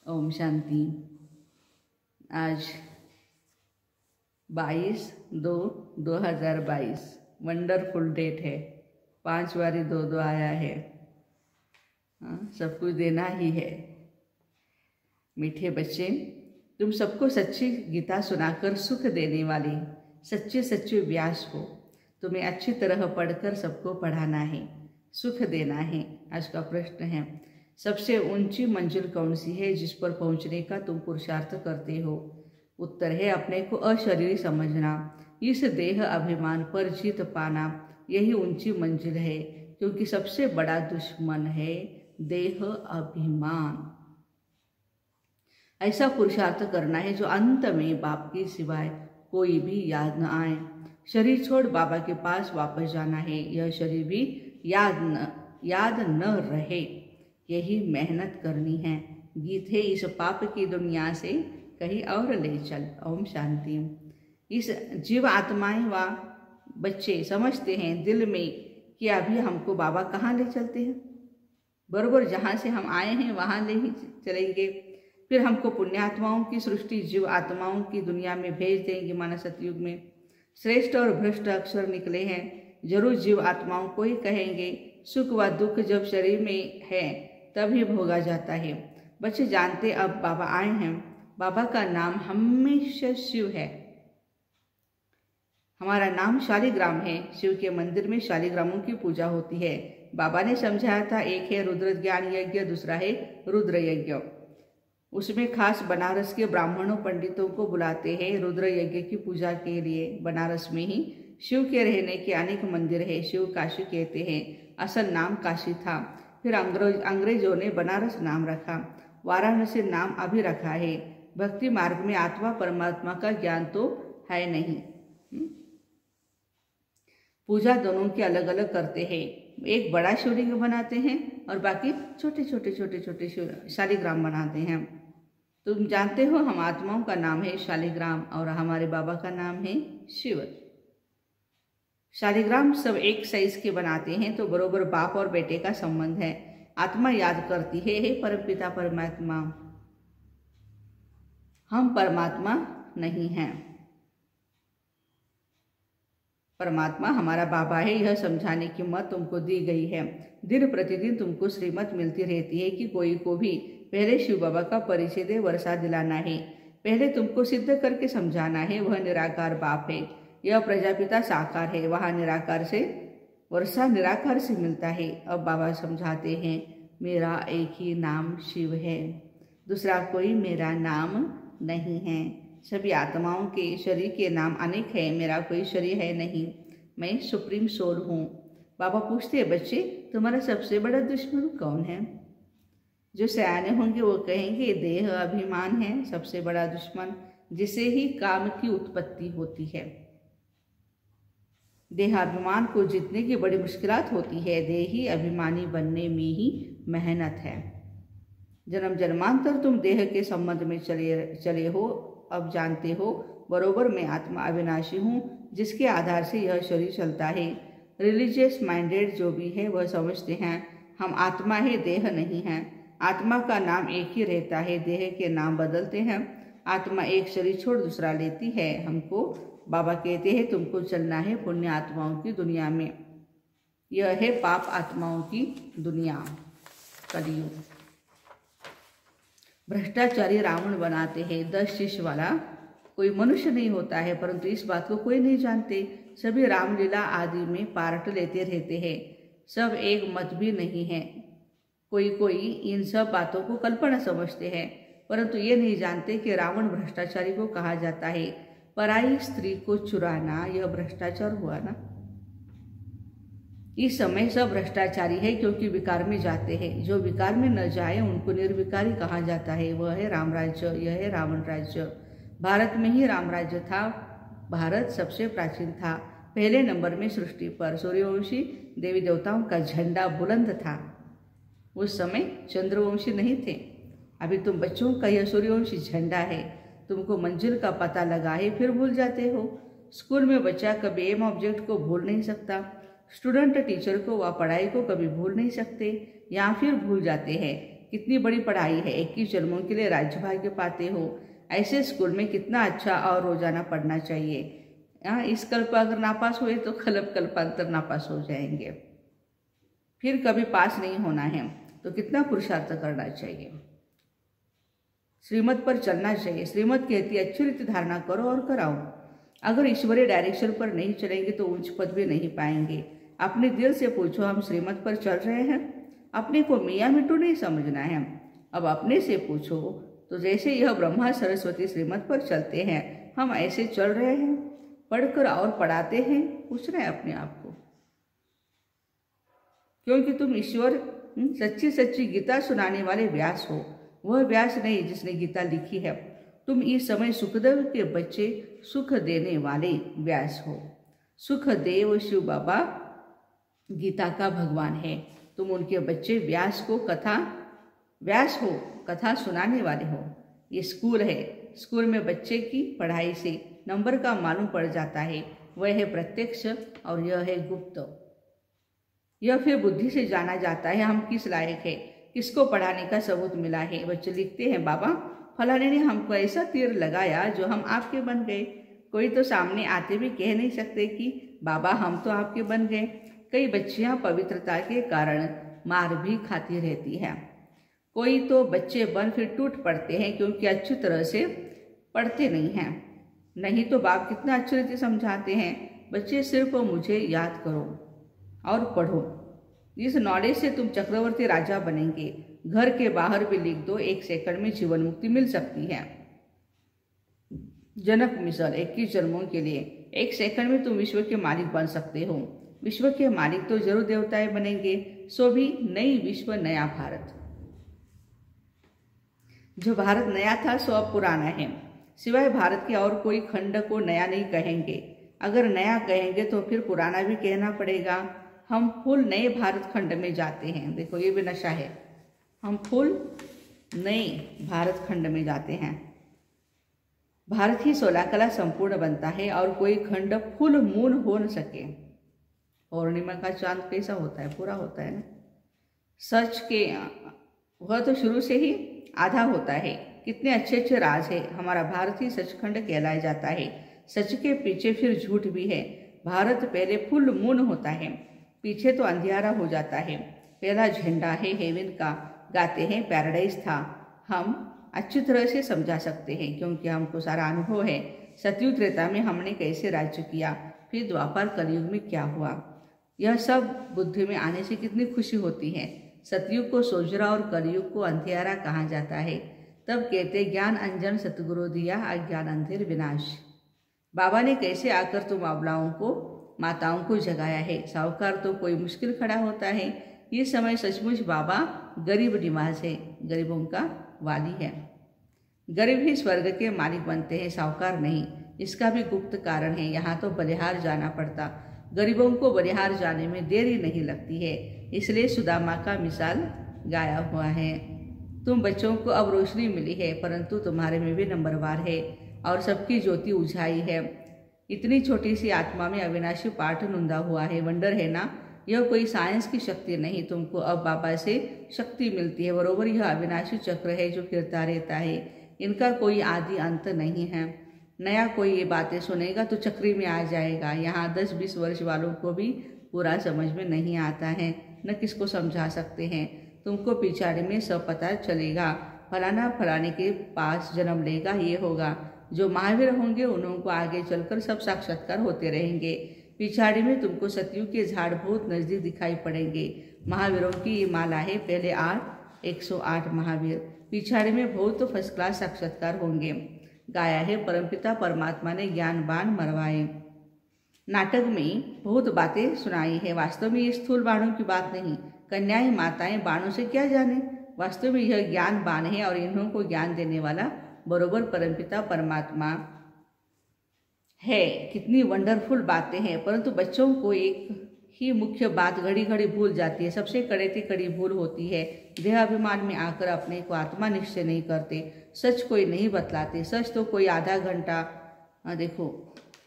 ओम शांति। आज 22/2/2022 wonderful date है। 5 बारी 2-2 आया है। सब कुछ देना ही है। मीठे बच्चे, तुम सबको सच्ची गीता सुनाकर सुख देने वाले सच्चे व्यास हो। तुम्हें अच्छी तरह पढ़कर सबको पढ़ाना है, सुख देना है। आज का प्रश्न है, सबसे ऊंची मंजिल कौन सी है जिस पर पहुंचने का तुम पुरुषार्थ करते हो? उत्तर है, अपने को अशरीरी समझना, इस देह अभिमान पर जीत पाना। यही ऊंची मंजिल है, क्योंकि सबसे बड़ा दुश्मन है देह अभिमान। ऐसा पुरुषार्थ करना है जो अंत में बाप के सिवाय कोई भी याद न आए। शरीर छोड़ बाबा के पास वापस जाना है। यह शरीर भी याद न रहे, यही मेहनत करनी है। गीत है, इस पाप की दुनिया से कहीं और ले चल। ओम शांति। इस जीव आत्माएं व बच्चे समझते हैं दिल में कि अभी हमको बाबा कहाँ ले चलते हैं। बरोबर जहाँ से हम आए हैं वहाँ ले ही चलेंगे। फिर हमको पुण्यात्माओं की सृष्टि जीव आत्माओं की दुनिया में भेज देंगे। माना सतयुग में श्रेष्ठ और भ्रष्ट अक्षर निकले हैं। जरूर जीव आत्माओं को ही कहेंगे। सुख व दुख जब शरीर में है तभी भोगा जाता है। बच्चे जानते अब बाबा आए हैं। बाबा का नाम हमेशा शिव है। हमारा नाम शालिग्राम है। शिव के मंदिर में शालिग्रामों की पूजा होती है। बाबा ने समझाया था, एक है रुद्र ज्ञान यज्ञ, दूसरा है रुद्र यज्ञ। उसमें खास बनारस के ब्राह्मणों पंडितों को बुलाते हैं रुद्र यज्ञ की पूजा के लिए। बनारस में ही शिव के रहने के अनेक मंदिर है। शिव काशी कहते हैं। असल नाम काशी था, फिर अंग्रेजों ने बनारस नाम रखा। वाराणसी नाम अभी रखा है। भक्ति मार्ग में आत्मा परमात्मा का ज्ञान तो है नहीं। पूजा दोनों की अलग अलग करते हैं। एक बड़ा शिवलिंग बनाते हैं और बाकी छोटे छोटे शालिग्राम बनाते हैं। तुम जानते हो, हम आत्माओं का नाम है शालिग्राम और हमारे बाबा का नाम है शिव। शालिग्राम सब एक साइज के बनाते हैं, तो बरोबर बाप और बेटे का संबंध है। आत्मा याद करती है, हे परमपिता परमात्मा, हम परमात्मा नहीं हैं। परमात्मा हमारा बाबा है। यह समझाने की मत तुमको दी गई है। दिन प्रतिदिन तुमको श्रीमत मिलती रहती है कि कोई को भी पहले शिव बाबा का परिचय दे, वर्षा दिलाना है। पहले तुमको सिद्ध करके समझाना है, वह निराकार बाप है। यह प्रजापिता साकार है। वहाँ निराकार से वर्षा निराकार से मिलता है। अब बाबा समझाते हैं, मेरा एक ही नाम शिव है, दूसरा कोई मेरा नाम नहीं है। सभी आत्माओं के शरीर के नाम अनेक है, मेरा कोई शरीर है नहीं। मैं सुप्रीम सोल हूँ। बाबा पूछते हैं, बच्चे तुम्हारा सबसे बड़ा दुश्मन कौन है? जो सयाने होंगे वो कहेंगे देह अभिमान है सबसे बड़ा दुश्मन, जिसे ही काम की उत्पत्ति होती है। देहाभिमान को जीतने की बड़ी मुश्किलात होती है। देही अभिमानी बनने में ही मेहनत है। जन्म जन्मांतर तुम देह के संबंध में चले हो। अब जानते हो, बरोबर मैं आत्मा अविनाशी हूँ, जिसके आधार से यह शरीर चलता है। रिलीजियस माइंडेड जो भी है वह समझते हैं हम आत्मा है, देह नहीं है। आत्मा का नाम एक ही रहता है, देह के नाम बदलते हैं। आत्मा एक शरीर छोड़ दूसरा लेती है। हमको बाबा कहते हैं, तुमको चलना है पुण्य आत्माओं की दुनिया में। यह है पाप आत्माओं की दुनिया, कलियुग। भ्रष्टाचारी रावण बनाते हैं। 10 शिष्य वाला कोई मनुष्य नहीं होता है, परंतु इस बात को कोई नहीं जानते। सभी रामलीला आदि में पार्ट लेते रहते हैं। सब एक मत भी नहीं है। कोई इन सब बातों को कल्पना समझते हैं, परंतु ये नहीं जानते कि रावण भ्रष्टाचारी को कहा जाता है। पराई स्त्री को चुराना यह भ्रष्टाचार हुआ ना। इस समय सब भ्रष्टाचारी है, क्योंकि विकार में जाते हैं। जो विकार में न जाए उनको निर्विकारी कहा जाता है। वह है राम राज्य, यह है रावण राज्य। भारत में ही राम राज्य था। भारत सबसे प्राचीन था। पहले नंबर में सृष्टि पर सूर्यवंशी देवी देवताओं का झंडा बुलंद था। उस समय चंद्रवंशी नहीं थे। अभी तुम बच्चों का यह सूर्यवंशी झंडा है। तुमको मंजिल का पता लगा है, फिर भूल जाते हो। स्कूल में बच्चा कभी एम ऑब्जेक्ट को भूल नहीं सकता। स्टूडेंट टीचर को व पढ़ाई को कभी भूल नहीं सकते, या फिर भूल जाते हैं। कितनी बड़ी पढ़ाई है, 21 जन्मों के लिए राज्य भाग्य पाते हो। ऐसे स्कूल में कितना अच्छा और रोजाना पढ़ना चाहिए। इस कल्प अगर नापास हुए तो कल्पांतर नापास हो जाएंगे, फिर कभी पास नहीं होना है। तो कितना पुरुषार्थ करना चाहिए, श्रीमत पर चलना चाहिए। श्रीमत कहती है अच्छी रीति धारणा करो और कराओ। अगर ईश्वरीय डायरेक्शन पर नहीं चलेंगे तो उच्च पद भी नहीं पाएंगे। अपने दिल से पूछो, हम श्रीमत पर चल रहे हैं? अपने को मियाँ मिट्टू नहीं समझना है। अब अपने से पूछो, तो जैसे यह ब्रह्मा सरस्वती श्रीमत पर चलते हैं, हम ऐसे चल रहे हैं? पढ़कर और पढ़ाते हैं, पूछना है अपने आप को। क्योंकि तुम ईश्वर सच्ची सच्ची गीता सुनाने वाले व्यास हो, वह व्यास नहीं जिसने गीता लिखी है। तुम इस समय सुखदेव के बच्चे, सुख देने वाले व्यास हो। सुखदेव शिव बाबा गीता का भगवान है, तुम उनके बच्चे व्यास हो, कथा सुनाने वाले हो। ये स्कूल है, स्कूल में बच्चे की पढ़ाई से नंबर का मालूम पड़ जाता है। वह है प्रत्यक्ष और यह है गुप्त। यह फिर बुद्धि से जाना जाता है हम किस लायक है, किसको पढ़ाने का सबूत मिला है। बच्चे लिखते हैं, बाबा फलाने ने हमको ऐसा तीर लगाया जो हम आपके बन गए। कोई तो सामने आते भी कह नहीं सकते कि बाबा हम तो आपके बन गए। कई बच्चियां पवित्रता के कारण मार भी खाती रहती हैं। कोई तो बच्चे बन फिर टूट पड़ते हैं क्योंकि अच्छी तरह से पढ़ते नहीं हैं। नहीं तो बाप कितना अच्छी रीति समझाते हैं, बच्चे सिर्फ मुझे याद करो और पढ़ो। इस नॉलेज से तुम चक्रवर्ती राजा बनेंगे। घर के बाहर भी लिख दो, 1 सेकंड में जीवन मुक्ति मिल सकती है। जनक मिसल 21 जन्मों के लिए 1 सेकंड में तुम विश्व के मालिक बन सकते हो। विश्व के मालिक तो जरूर देवताएं बनेंगे, सो भी नई विश्व नया भारत। जो भारत नया था सो अब पुराना है। सिवाय भारत के और कोई खंड को नया नहीं कहेंगे। अगर नया कहेंगे तो फिर पुराना भी कहना पड़ेगा। हम फुल नए भारत खंड में जाते हैं। देखो ये भी नशा है, हम फुल नए भारत खंड में जाते हैं। भारत ही 16 कला संपूर्ण बनता है और कोई खंड फुल मून हो न सके। पौर्णिमा का चांद कैसा होता है, पूरा होता है ना। सच के वह तो शुरू से ही आधा होता है। कितने अच्छे अच्छे राज है। हमारा भारत ही सचखंड कहलाया जाता है। सच के पीछे फिर झूठ भी है। भारत पहले फुल मून होता है, पीछे तो अंधियारा हो जाता है। पहला झंडा है हेवन का, गाते हैं पैराडाइज था। हम अच्छी तरह से समझा सकते हैं क्योंकि हमको सारा अनुभव है। सतयुग त्रेता में हमने कैसे राज्य किया, फिर द्वापर कलयुग में क्या हुआ, यह सब बुद्धि में आने से कितनी खुशी होती है। सतयुग को सोजरा और कलयुग को अंधियारा कहा जाता है। तब कहते ज्ञान अंजन सतगुरु दिया, अज्ञान अंधेर विनाश। बाबा ने कैसे आकर तुम अबलाओं को, माताओं को जगाया है। साहूकार तो कोई मुश्किल खड़ा होता है। ये समय सचमुच बाबा गरीब निवास है, गरीबों का वाली है। गरीब ही स्वर्ग के मालिक बनते हैं, साहूकार नहीं। इसका भी गुप्त कारण है। यहाँ तो बलिहार जाना पड़ता। गरीबों को बलिहार जाने में देरी नहीं लगती है, इसलिए सुदामा का मिसाल गाया हुआ है। तुम बच्चों को अब रोशनी मिली है, परंतु तुम्हारे में भी नंबरवार है और सबकी ज्योति उझाई है। इतनी छोटी सी आत्मा में अविनाशी पाठ नुंदा हुआ है। वंडर है ना, यह कोई साइंस की शक्ति नहीं। तुमको अब बाबा से शक्ति मिलती है। बरोबर यह अविनाशी चक्र है जो फिरता रहता है। इनका कोई आदि अंत नहीं है। नया कोई ये बातें सुनेगा तो चक्री में आ जाएगा। यहाँ 10-20 वर्ष वालों को भी पूरा समझ में नहीं आता है, न किसको समझा सकते हैं। तुमको पिछाड़ी में सब पता चलेगा। फलाना फलाने के पास जन्म लेगा, ये होगा। जो महावीर होंगे उन्हों को आगे चलकर सब साक्षात्कार होते रहेंगे। पिछाड़ी में तुमको सतयुग के झाड़ बहुत नजदीक दिखाई पड़ेंगे। महावीरों की ये माला है, पहले 108 महावीर, पिछाड़ी में बहुत फर्स्ट क्लास साक्षात्कार होंगे। गाया है परमपिता परमात्मा ने ज्ञान बाण मरवाए। नाटक में बहुत बातें सुनाई है। वास्तव में ये स्थूल बाणों की बात नहीं। कन्याएं माताएं बाणों से क्या जाने। वास्तव में यह ज्ञान बाण है और इन्हों को ज्ञान देने वाला बरोबर परमपिता परमात्मा है। कितनी वंडरफुल बातें हैं, परंतु बच्चों को एक ही मुख्य बात घड़ी घड़ी भूल जाती है। सबसे कड़े से कड़ी भूल होती है। देहाभिमान में आकर अपने को आत्मा निश्चय नहीं करते। सच कोई नहीं बतलाते। सच तो कोई आधा घंटा, देखो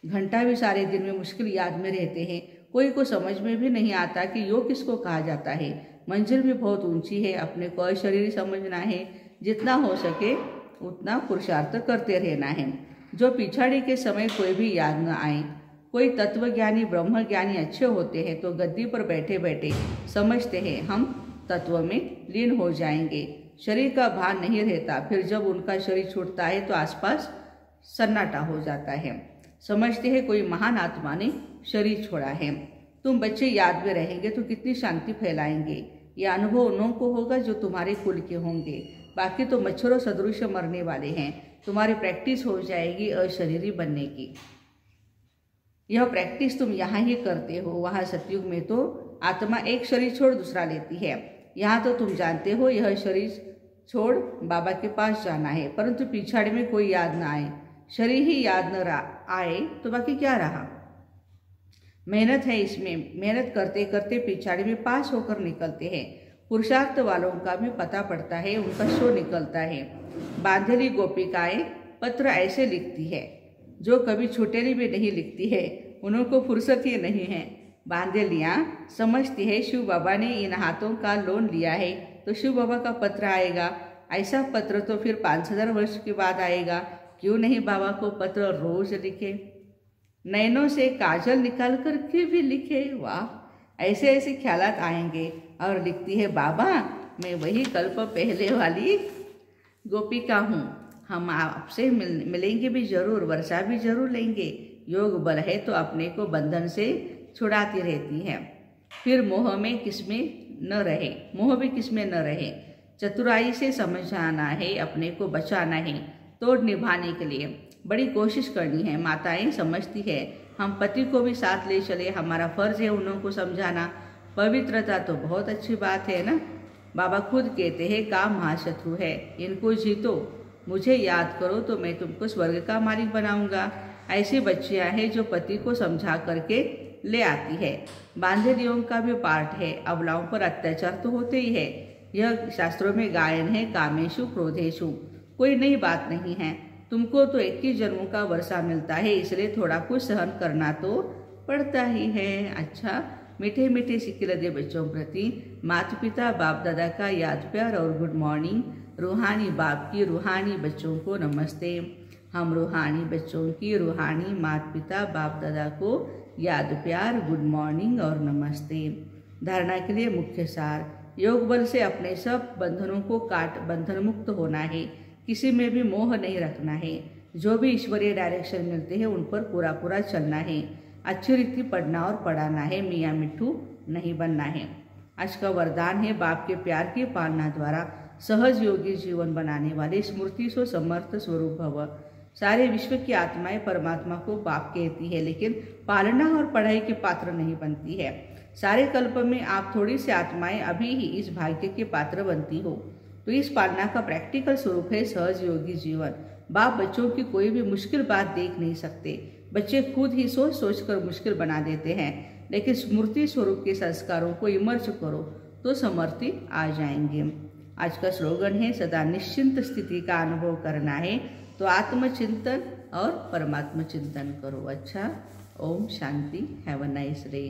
घंटा भी सारे दिन में मुश्किल याद में रहते हैं। कोई को समझ में भी नहीं आता कि योग किसको कहा जाता है। मंजिल भी बहुत ऊंची है। अपने को अशरीरी समझना है, जितना हो सके उतना पुरुषार्थ करते रहना है। जो पिछाड़ी के समय कोई भी याद न आए। कोई तत्वज्ञानी ब्रह्मज्ञानी अच्छे होते हैं तो गद्दी पर बैठे बैठे समझते हैं हम तत्व में लीन हो जाएंगे, शरीर का भान नहीं रहता। फिर जब उनका शरीर छूटता है तो आसपास सन्नाटा हो जाता है। समझते हैं कोई महान आत्मा ने शरीर छोड़ा है। तुम बच्चे याद में रहेंगे तो कितनी शांति फैलाएंगे। यह अनुभव उन्हों को होगा जो तुम्हारे कुल के होंगे। बाकी तो मच्छरों सदृश मरने वाले हैं। तुम्हारी प्रैक्टिस हो जाएगी अशरीरी बनने की। यह प्रैक्टिस तुम यहाँ ही करते हो। वहाँ सतयुग में तो आत्मा एक शरीर छोड़ दूसरा लेती है। यहाँ तो तुम जानते हो यह शरीर छोड़ बाबा के पास जाना है, परंतु पिछाड़ी में कोई याद न आए। शरीर ही याद न आए तो बाकी क्या रहा। मेहनत है इसमें। मेहनत करते करते पिछाड़ी में पास होकर निकलते हैं। पुरुषार्थ वालों का भी पता पड़ता है, उनका शो निकलता है। बांधेली गोपिकाएं पत्र ऐसे लिखती है जो कभी छुटेली भी नहीं लिखती है। उनको फुर्सत ही नहीं है। बांधेलियाँ समझती है शिव बाबा ने इन हाथों का लोन लिया है तो शिव बाबा का पत्र आएगा। ऐसा पत्र तो फिर 5000 वर्ष के बाद आएगा। क्यों नहीं बाबा को पत्र रोज लिखे, नैनों से काजल निकाल कर के भी लिखे। वाह, ऐसे ऐसे ख्यालात आएंगे। और लिखती है, बाबा मैं वही कल्प पहले वाली गोपिका हूँ। हम आपसे मिलेंगे भी जरूर, वर्षा भी जरूर लेंगे। योग बल है तो अपने को बंधन से छुड़ाती रहती है। फिर मोह में किसमें न रहे, मोह भी किसमें न रहे। चतुराई से समझाना है, अपने को बचाना है। तोड़ निभाने के लिए बड़ी कोशिश करनी है। माताएं समझती है हम पति को भी साथ ले चले, हमारा फर्ज है उन्हों को समझाना। पवित्रता तो बहुत अच्छी बात है ना। बाबा खुद कहते हैं काम महाशत्रु है, इनको जीतो, मुझे याद करो तो मैं तुमको स्वर्ग का मालिक बनाऊंगा। ऐसी बच्चियां हैं जो पति को समझा करके ले आती है। बांधेलियों का भी पार्ट है। अबलाओं पर अत्याचार तो होते ही है। यह शास्त्रों में गायन है, कामेशु क्रोधेशु। कोई नई बात नहीं है। तुमको तो 21 जन्मों का वर्षा मिलता है, इसलिए थोड़ा कुछ सहन करना तो पड़ता ही है। अच्छा, मीठे मीठे सिक्के दे बच्चों प्रति माता पिता बाप दादा का याद प्यार और गुड मॉर्निंग। रूहानी बाप की रूहानी बच्चों को नमस्ते। हम रूहानी बच्चों की रूहानी माता पिता बाप दादा को याद प्यार, गुड मॉर्निंग और नमस्ते। धारणा के लिए मुख्य सार, योग बल से अपने सब बंधनों को काट बंधन मुक्त होना है। किसी में भी मोह नहीं रखना है। जो भी ईश्वरीय डायरेक्शन मिलते हैं उन पर पूरा पूरा चलना है। अच्छी रीति पढ़ना और पढ़ाना है, मियाँ मिट्ठू नहीं बनना है। आज का वरदान है, बाप के प्यार की पालना द्वारा सहज योगी जीवन बनाने वाले स्मृति सो समर्थ स्वरूप भव। सारे विश्व की आत्माएं परमात्मा को बाप कहती है, लेकिन पालना और पढ़ाई के पात्र नहीं बनती है। सारे कल्प में आप थोड़ी सी आत्माएं अभी ही इस भाग्य के पात्र बनती हो। तो इस पालना का प्रैक्टिकल स्वरूप है सहज योगी जीवन। बाप बच्चों की कोई भी मुश्किल बात देख नहीं सकते। बच्चे खुद ही सोच सोच कर मुश्किल बना देते हैं, लेकिन स्मृति स्वरूप के संस्कारों को इमर्ज करो तो समर्थी आ जाएंगे। आज का स्लोगन है, सदा निश्चिंत स्थिति का अनुभव करना है तो आत्मचिंतन और परमात्म चिंतन करो। अच्छा, Om Shanti, have a nice day.